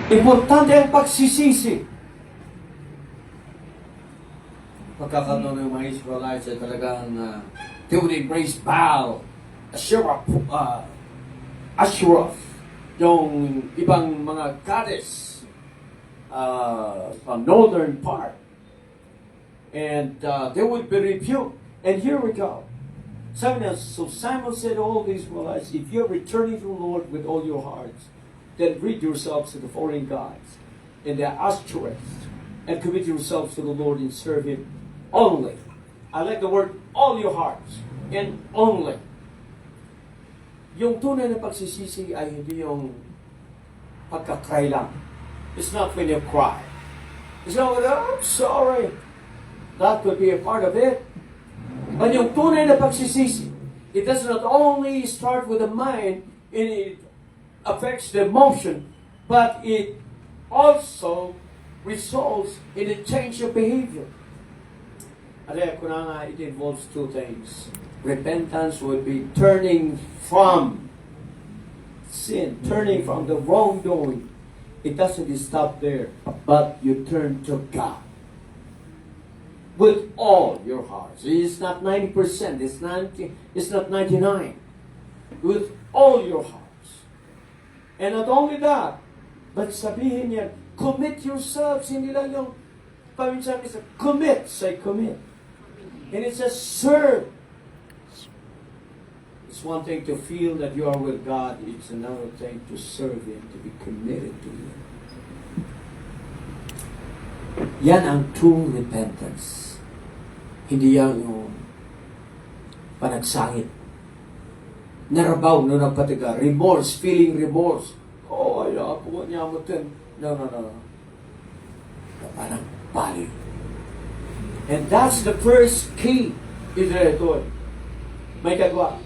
Importante ang pagsisisi. Pagkakataon ng mga Israelites ay talagang they would embrace Baal, Asherah, yung ibang mga goddess from northern part. And they would be rebuked. And here we go. Sabi niya, so Simon said to all the Israelites, if you're returning to the Lord with all your hearts, then rid yourselves of the foreign gods and their Ashtoreths, and commit yourselves to the Lord and serve Him only. I like the word, all your hearts, and only. Yung tunay na pagsisisi ay hindi yung pagkakry lang. It's not when you cry. It's not when, oh, I'm sorry. That could be a part of it. But yung tunay na pagsisisi, it does not only start with the mind, and it affects the emotion, but it also results in a change of behavior. Alaya ko na nga, it involves two things. Repentance would be turning from sin, turning from the wrongdoing. It doesn't stop there, but you turn to God with all your hearts. It's not 90%, it's not 99. With all your hearts. And not only that, but sabihin niya, commit yourselves. Hindi lang yung paminsan isa, commit, say commit. And it says serve. It's one thing to feel that you are with God. It's another thing to serve Him, to be committed to Him. Yan ang true repentance. Hindi yan yung panagsangit. Narabaw no nagpatiga. Remorse, feeling remorse. Oh, ayaw po niya mo din. No. Parang bali. And that's the first key. Ito. May kagwa.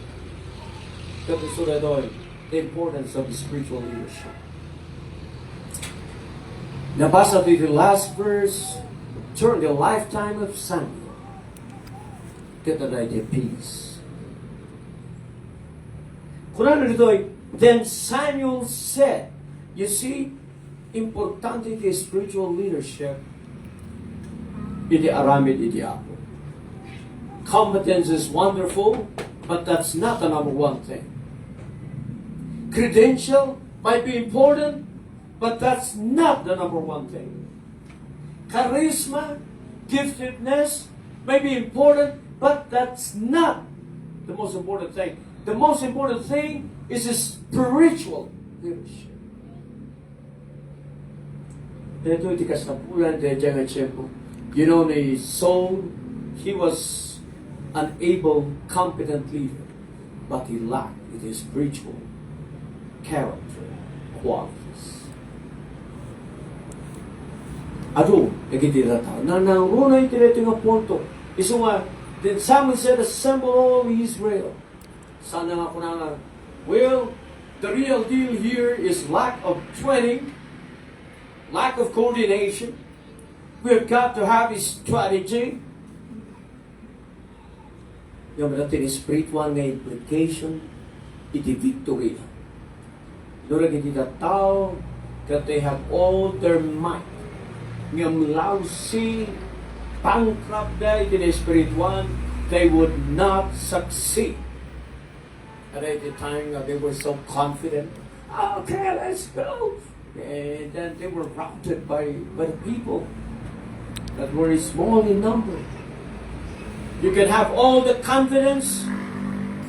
Kagusto ito. The importance of the spiritual leadership. Nabasa dito the last verse. During the lifetime of Samuel. Kita na ito peace. Kunano dito, then Samuel said, you see, importante the spiritual leadership iti aramid iti Apo. Competence is wonderful, but that's not the number one thing. Credential might be important, but that's not the number one thing. Charisma, giftedness may be important, but that's not the most important thing. The most important thing is a spiritual leadership. Ito iti kasapulan tayo dyan at siyempo. You know, Saul, he was an able, competent leader, but he lacked in his spiritual character qualities. Ado, nagitira tao. Nananguna iti ito nga punto. Iso nga, then Samuel said, assemble all Israel. Sana nga ko na well, the real deal here is lack of training, lack of coordination. We've got to have a strategy. Yung natin spiritual nga implication, iti victory. Doon iti tao, that they have all their might. Ngam lousy, bankrupt na iti spiritual, they would not succeed. At the time, they were so confident. Okay, let's go. And then they were routed by the people that were small in number. You can have all the confidence,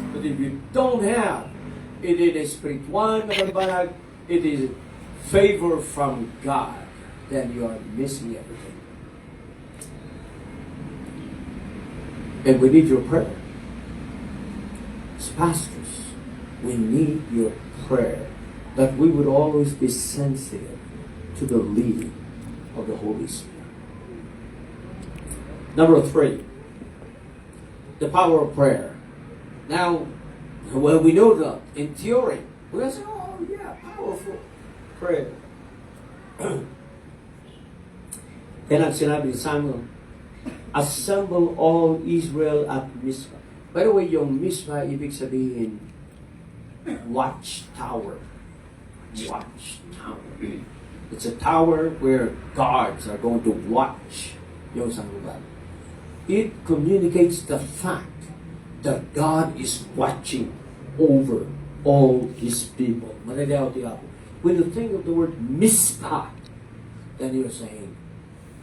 but if you don't have it is spiritual, it is favor from God, then you are missing everything. And we need your prayer. As pastors, we need your prayer that we would always be sensitive to the leading of the Holy Spirit. Number 3, the power of prayer. Now, well, we know that in theory, we're going to say, oh yeah, powerful prayer. Then ang sinabi ni Samuel, assemble all Israel at Mizpah. By the way, yung Mizpah, ibig sabihin, watchtower. Watchtower. It's a tower where guards are going to watch yung isang lugar. It communicates the fact that God is watching over all His people. When you think of the word Mizpah, then you're saying,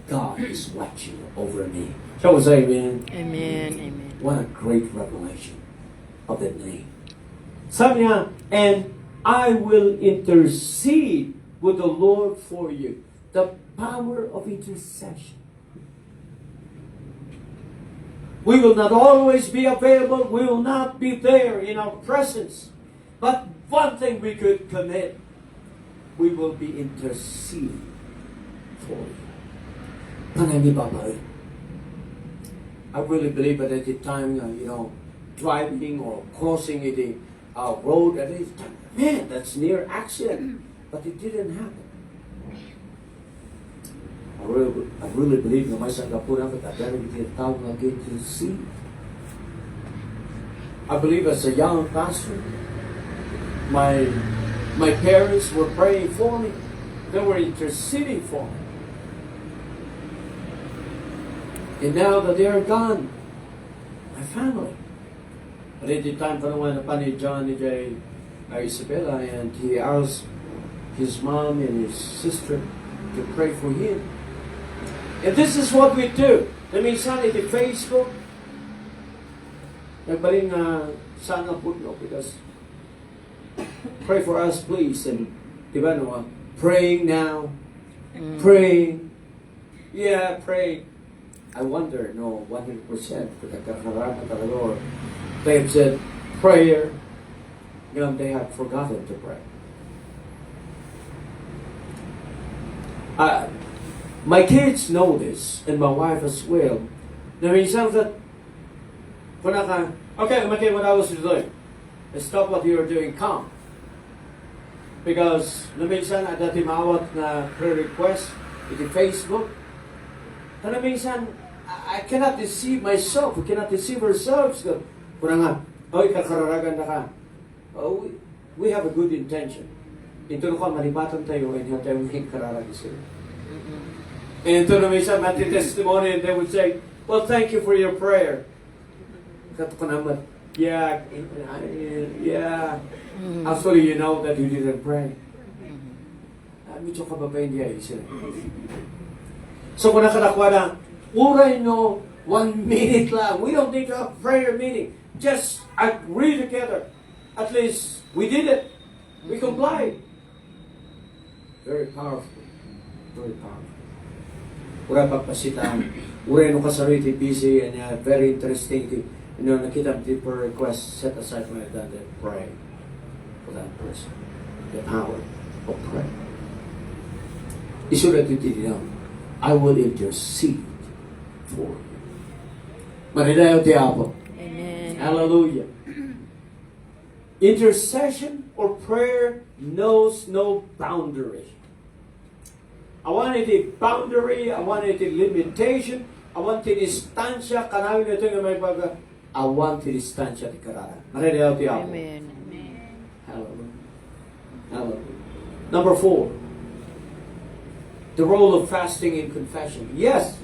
God is watching over me. Shall we say amen? Amen. Amen. What a great revelation of that name. Sabi niya, and I will intercede with the Lord for you. The power of intercession. We will not always be available. We will not be there in our presence. But one thing we could commit, we will be interceding for you. Pananibabay. I really believe that at the time, driving or crossing the road, at least, man, that's near accident. But it didn't happen. I really believe na may sanggapunan ka pero hindi tawag na to see. I believe as a young pastor, my parents were praying for me. They were interceding for me. And now that they are gone, my family. But at the time, pa naman ni John ni Isabella, and he asked his mom and his sister to pray for him. And this is what we do. Na minsan iti Facebook, nagbaling sana po no, because pray for us please. And diba no, praying now, praying, yeah, praying. I wonder, 100% kung nagkakaraman talaga or they have said prayer, they have forgotten to pray. My kids know this, and my wife as well. Na minsan that, okay, what I was doing. Stop what you are doing, come. Because, na minsan, dati mawat na prayer request, iti Facebook. Na minsan, I cannot deceive myself, we cannot deceive ourselves. Kakararagan na ka. We have a good intention. Ito ko, malipatan tayo, and hindi tayo maging kararagan sila. And ito na minsan, mati-testimony, and they would say, well, thank you for your prayer. Kato ko naman, yeah. Actually, you know that you didn't pray. Medyo kababayin niya sila. So kung nakadakwa na, uray no, 1 minute lang. We don't need to have prayer meeting. Just agree together. At least we did it. We complied. Very powerful. Very powerful. Ura pagpasitaan. Ura no kasariti busy and very interesting. Nakita deeper request, set aside my dad and pray for that person. The power of prayer. Isulat iti niya, I will intercede for you. Manilayo ti Apo. Amen. Hallelujah. Intercession or prayer knows no boundary. I want it a boundary, I want it a limitation, I want it a distansya, kanawin ito yung may baga, I want it a distansya ti karara. Manilayo ti Apo. Amen. Hallelujah. Hallelujah. Number 4. The role of fasting and confession. Yes.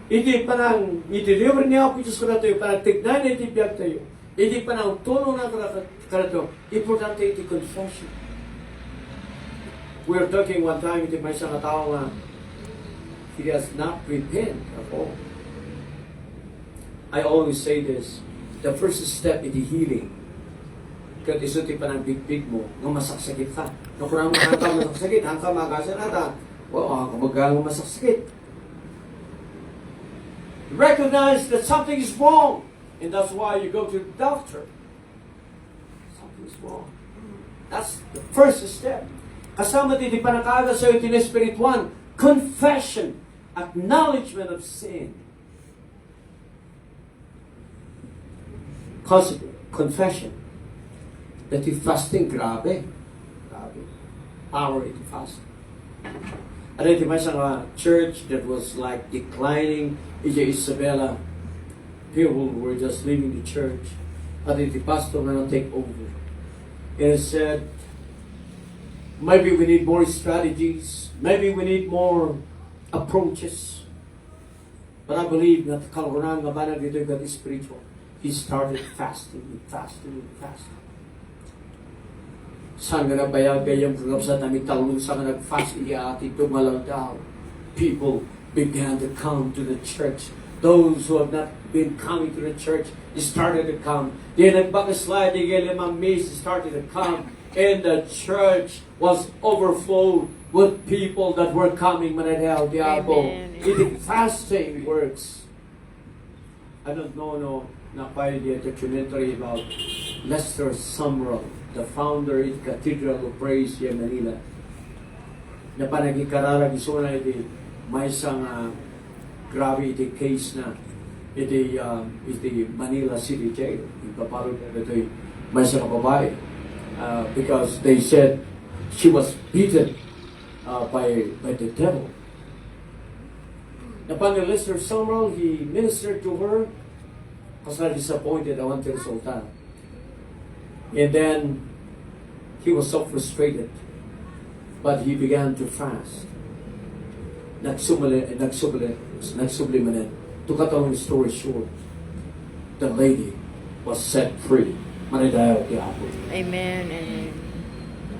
Hindi pa nang i-deliver niya ako Diyos ko na tayo, parang tignan na itibiyag tayo. Hindi pa nang tulong na karato. Importante iti confession. We were talking one time, iti may isang tao nga, he does not repent at all. I always say this, the first step iti healing. Kaya isuti pa ng big mo, nung masaksakit ka. Nung kurang hangka masaksakit, hangka magasan ata. Hangka magalang masaksakit. Recognize that something is wrong. And that's why you go to the doctor. Something is wrong. That's the first step. Kasama din panakaga sa ito ni Spirit 1, confession, acknowledgement of sin. Confession. That if fasting, grabe. Power in fasting. And then may isang church that was like declining. Isabella, people were just leaving the church. At the pastor na take over. And it said, Maybe we need more strategies. Maybe we need more approaches. But I believe that kalunang nga banag dito God is spiritual. He started fasting and fasting and fasting. Saan nga nabayag kayang kagab sa damit talong sa nga nag-fast iya at ito malang daw. People began to come to the church. Those who have not been coming to the church started to come. Then nagbackslide, limang miss started to come. And the church was overflowed with people that were coming. Manadaw, diabo. It fasting works. I don't know, napay the documentary about Lester Sumrall, the founder in Cathedral of Praise in Manila. Na panagikaralag isuna iti may isang grabe iti case na iti Manila City Jail. Ipapalog na ito may isang babae. Because they said she was beaten by the devil. Upon Lester Sumrall, he ministered to her. I was not disappointed. I wanted to sultan. And then he was so frustrated, but he began to fast. Nagsubli man. To cut a long story short, the lady was set free. Manadayo diabo. Amen. Amen.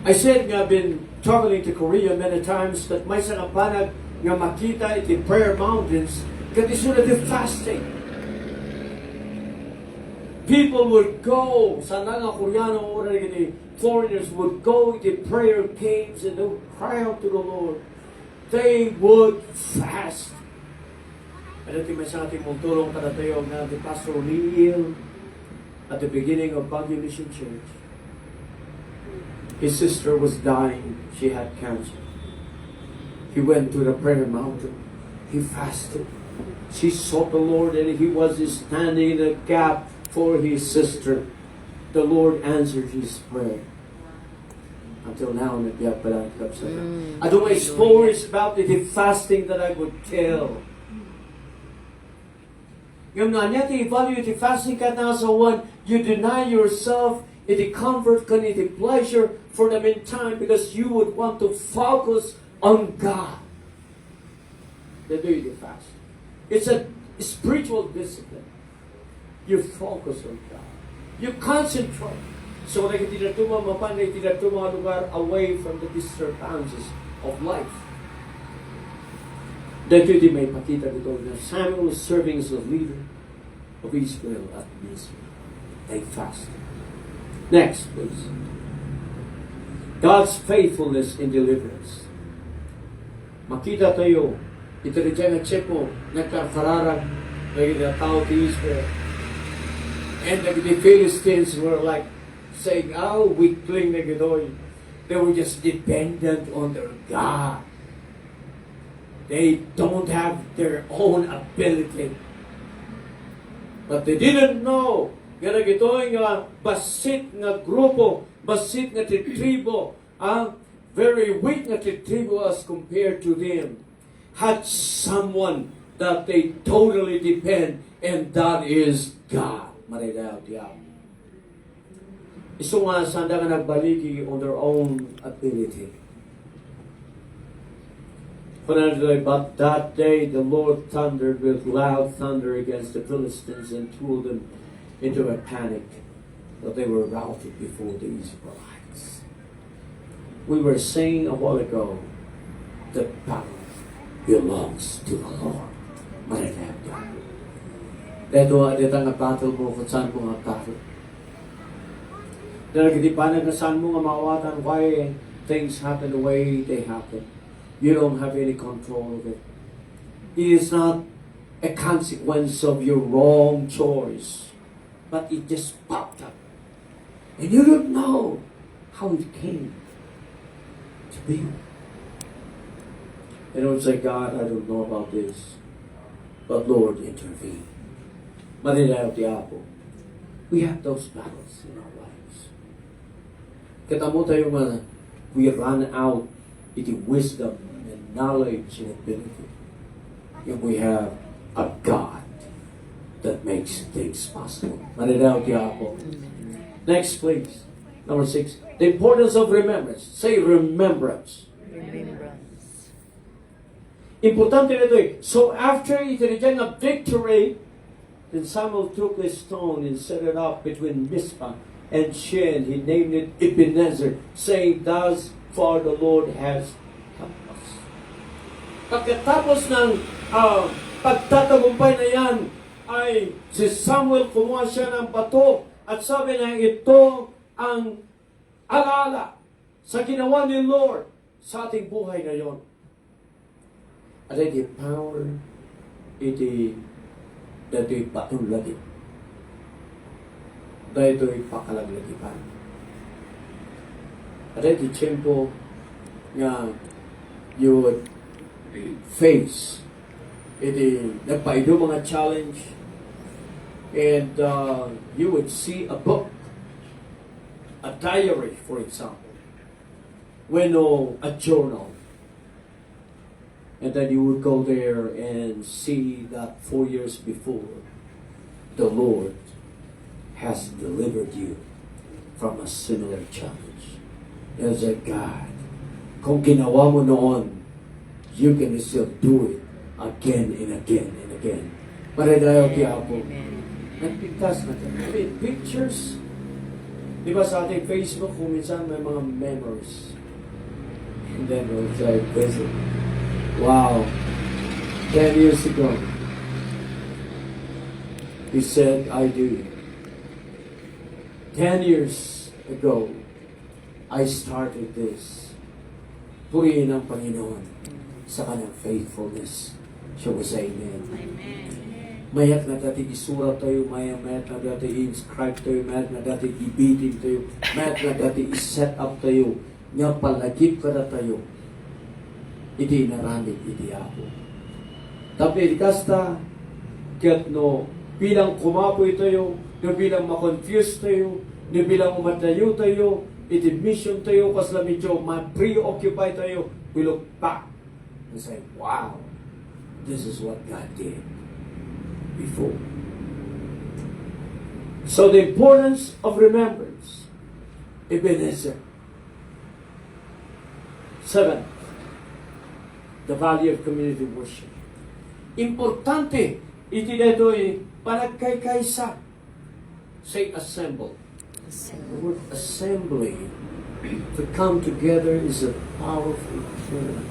I said I've been traveling to Korea many times that may sa kapanag nga makita iti prayer mountains kati sila di fasting. People would go, sa nga Koreano or the foreigners would go to prayer caves and they would cry out to the Lord. They would fast. At iti may sa ating mong tayo na the Pastor Neil at the beginning of Baguio Mission Church. His sister was dying. She had cancer. He went to the prayer mountain. He fasted. She sought the Lord and he was standing in the gap for his sister. The Lord answered his prayer. Until now, nagbiyak pa lang sa I don't know stories about the fasting that I would tell. Yung nga ti value ti fasting ka na sa one, you deny yourself iti comfort kan iti pleasure for the meantime because you would want to focus on God. They do you fast. It's a spiritual discipline. You focus on God. You concentrate. So like tidak tuma mapanday, tidak tuma lugar away from the disturbances of life. Dito di may pakita dito na Samuel was serving as a leader of Israel at Mizpah. They fasted. Next, please. God's faithfulness in deliverance. Makita tayo, ito rin dyan na check mo, nagkakararag, na tao to Israel. And the Philistines were like saying, oh, weakling na gadoy. They were just dependent on their God. They don't have their own ability. But they didn't know nga nagitoy nga basit nga grupo, basit nga tribo, very weak nga tribo as compared to them, had someone that they totally depend, and that is God. Maridaw diyaw. Iso nga sanda nga nagbaligi on their own ability. But that day the Lord thundered with loud thunder against the Philistines and threw them into a panic that they were routed before the Israelites. We were saying a while ago that battle belongs to the Lord. Maridaw. Dito ang battle mo kung saan mo ang battle. Dahil hindi pa saan mo nga mawatan why things happen the way they happen. You don't have any control of it. It is not a consequence of your wrong choice, but it just popped up. And you don't know how it came to be. And I would say, God, I don't know about this, but Lord, intervene. Maninayaw diabo. We have those battles in our lives. Katamo tayo nga, we run out iti wisdom and knowledge and ability. And we have a God that makes things possible. Maninayaw diabo. Next, please. Number 6, the importance of remembrance. Say remembrance. Remembrance. Importante nito eh. So after itinigyan ng victory, then Samuel took a stone and set it up between Mizpah and Shen. He named it Ebenezer, saying, "Thus far the Lord has helped us." Pagkatapos ng pagtatagumpay na yan, ay si Samuel kumuha siya ng bato at sabi na ito ang alaala sa ginawa ni Lord sa ating buhay ngayon. At iti power, iti dato'y patulagi. Dato'y pakalaglagipan. At iti tiyempo nga you would face iti nagpaido mga challenge and you would see a book, a diary, for example, a journal. And then you would go there and see that 4 years before, the Lord has delivered you from a similar challenge. As a God, kung ginawa mo noon, you can still do it again and again and again. Paradayo kaya po, nagpigtas na tayo. I mean, pictures. Di ba sa ating Facebook, kung minsan may mga memories. And then we'll try to visit. Wow. 10 years ago, he said, I do. 10 years ago, I started this. Purihin ang Panginoon sa kanyang faithfulness. Siya was amen. Mayat na dati isurat tayo, mayat na dati i-inscribe tayo, mayat na dati i-biting tayo, mayat na dati i-set up tayo, nga palagip ka na tayo. Iti naramit iti ako. Tapi kasta ket no bilang kumapoy tayo, no bilang ma-confuse tayo, no bilang umadayo tayo, iti mission tayo kasla medyo ma-preoccupy tayo, we look back and say, wow, this is what God did before. So the importance of remembrance. Ebenezer. 7. The value of community worship. Importante, iti deto'y panagkaykaysa. Say assemble. The word assembly, to come together, is a powerful term.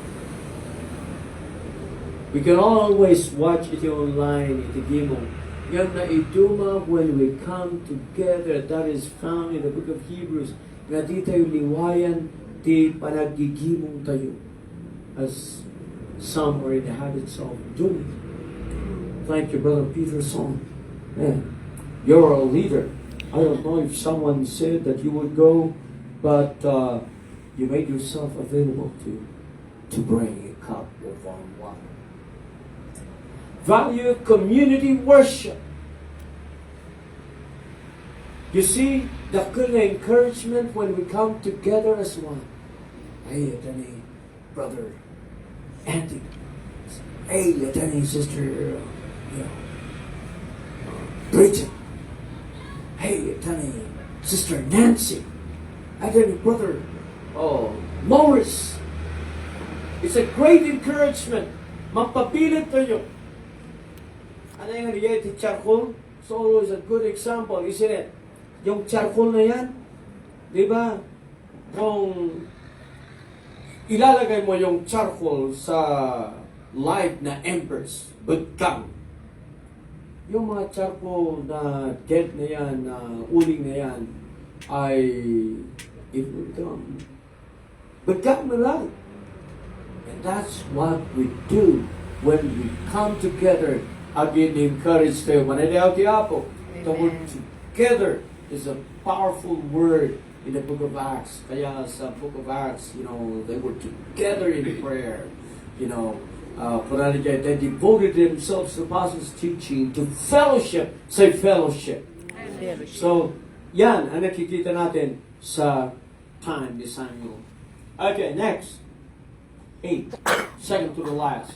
We can always watch it online, iti gimo. Yan na iduma when we come together, that is found in the book of Hebrews. Nga di tayo liwayan, di panagigimong tayo. As some are in the habits of doing. Thank you, Brother Peterson. Man, you're a leader. I don't know if someone said that you would go, but you made yourself available to bring a cup of warm water. Value community worship. You see, the good encouragement when we come together as one. Hey, Danny, brother Andy. Hey, Danny, sister, Bridget. Hey, Danny, sister Nancy. And then brother, Morris. It's a great encouragement. Mapapilit tayo. Ano yung reality charcoal? So is a good example, isn't it? Yung charcoal na yan, di ba? Kung ilalagay mo yung charcoal sa live na embers, bagkang. Yung mga charcoal na dead na yan, na uling na yan, ay it will become bagkang na lang. And that's what we do when we come together. Again, encourage tayo. Manadayaw tiyapo. The word together is a powerful word in the book of Acts. Kaya sa book of Acts, they were together in prayer. They devoted themselves to the apostles' teaching, to fellowship. Say fellowship. So, yan ang nakikita natin sa time ni Samuel. Okay, next. 8. Second to the last.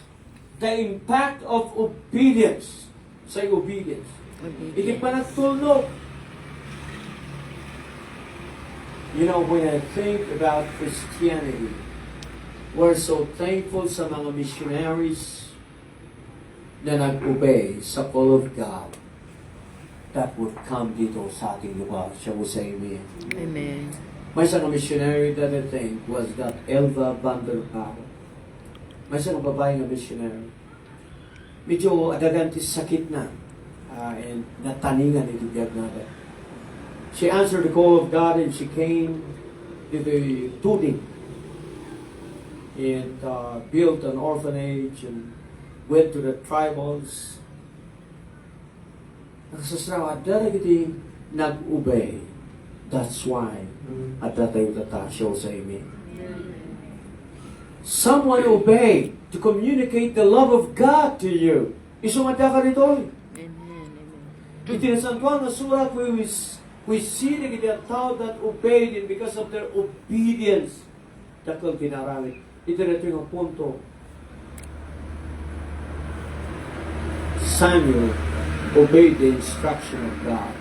The impact of obedience. Say obedience. Iti panagtulog. You know, when I think about Christianity, we're so thankful sa mga missionaries na nag-obey sa call of God that would come dito sa ating lugar. Siya mo sa amen. Amen. May isang missionary that I think was that Elva Vanderpaal. May isang babae nga missionary. Medyo adagantis sakit na. And nataningan ito biyag natin. She answered the call of God and she came to the Tuning and built an orphanage and went to the tribals. Nakasasrawa, dara kiti nag-obey. That's why at that time show sa amin. Someone obey to communicate the love of God to you. Isumada ka rito. Amen. Amen. Itinasantuan na surat we see the tao that obeyed and because of their obedience, dakal kinaramit. Ito na ito yung punto. Samuel obeyed the instruction of God.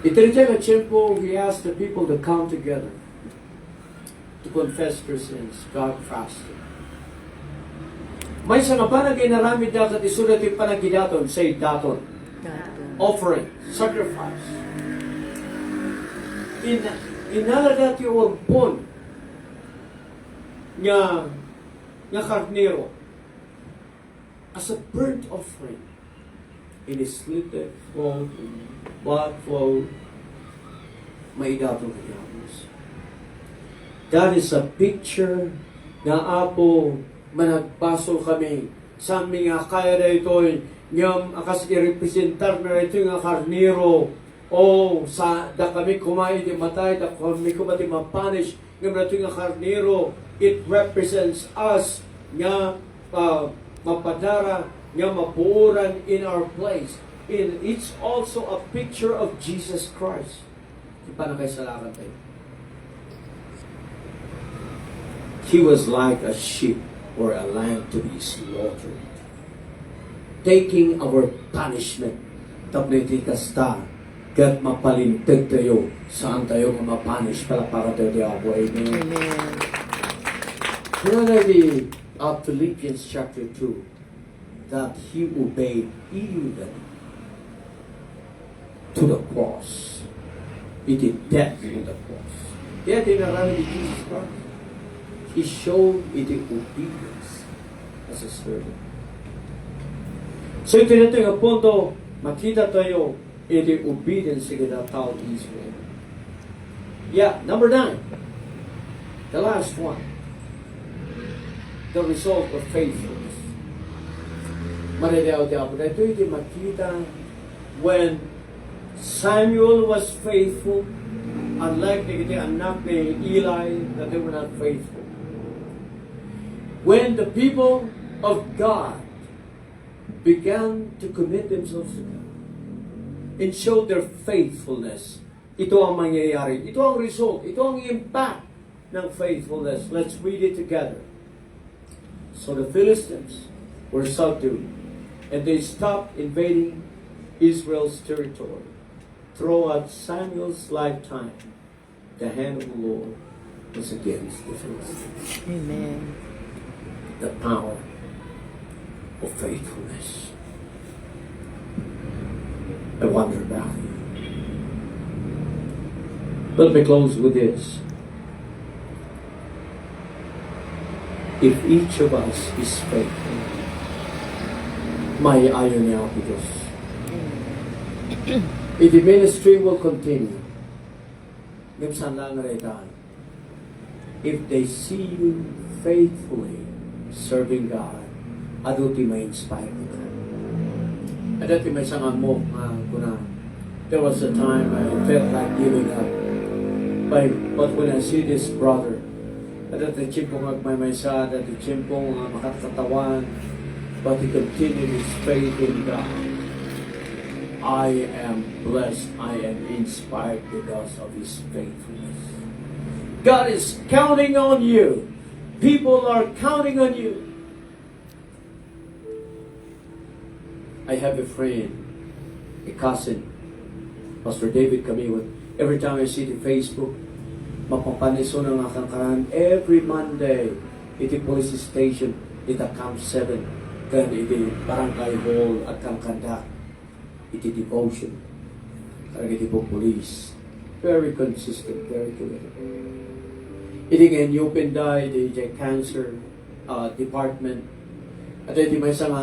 Ito rin yung tiyempo, he asked the people to come together to confess their sins. God fasted. May sa nga pa na ginaramit dapat isulat yung panagidaton, say daton. Offering, sacrifice. Inalagat yung orpon nga karnero as a burnt offering in his slitted fold, blood fold, may dato kanyamos. That is a picture na apo managpaso kami sa mga kaya na ito'y ngam akas i-representar na ito nga karnero o sa da kami kumain di matay da kami kumati mapanish ngam na ito nga karnero, it represents us nga mapadara nga mapuuran in our place, and it's also a picture of Jesus Christ. Ipanakaisalakan tayo. He was like a sheep or a lamb to be slaughtered, taking our punishment. Tabliti kasta, kat mapalintig tayo, saan tayo mapanish para tayo diabo. Amen. Amen. Finally, Philippians chapter 2, that he obeyed even to the cross. He did death on the cross. Kaya dinarami ni Jesus Christ. He showed it in obedience as a servant. So ito na ito yung punto, makita tayo in obedience sa tao Israel. Yeah, number 9. The last one. The result of faithfulness. Manadaw tayo. Ito yung makita when Samuel was faithful, unlike the anak ni Eli, that they were not faithful. When the people of God began to commit themselves to God and show their faithfulness, ito ang mangyayari. Ito ang result. Ito ang impact ng faithfulness. Let's read it together. So the Philistines were subdued, and they stopped invading Israel's territory. Throughout Samuel's lifetime, the hand of the Lord was against the Philistines. Amen. The power of faithfulness. I wonder about it. Let me close with this. If each of us is faithful, may ayaw niya ako Diyos. If the ministry will continue, ngimsan lang naritan, if they see you faithfully serving God, aduti may inspire ka. Aduti may sangan mo, kuna. There was a time I felt like giving up. But when I see this brother, aduti chimpong agmaymaysa, aduti chimpong makatatawan, but he continued his faith in God. I am blessed, I am inspired because of his faithfulness. God is counting on you. People are counting on you. I have a friend, a cousin, Pastor David Kamiwat, every time I see the Facebook, mapapaniso ng akang karan, every Monday, iti police station, ita Camp 7, kan iti barangay hall at kang kandak, iti devotion, karang iti po police. Very consistent, very good. Iti ngayon, you open die, iti cancer department, at iti may isang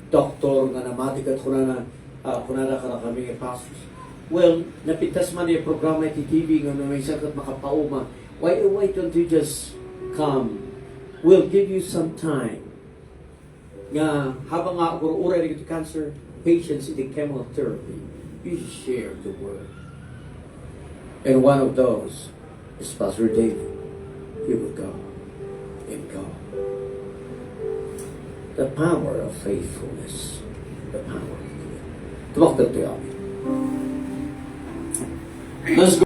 doktor nga namatikat kunana ka kami pastors. Well, napitas man yung programa iti TV nga may sakat makapauma. Why don't you just come? We'll give you some time. Nga habang nga ura iti cancer patients iti chemotherapy, you share the word. And one of those is Pastor David. He will go and go. The power of faithfulness. The power of good. Tumakot tayo. Let's go.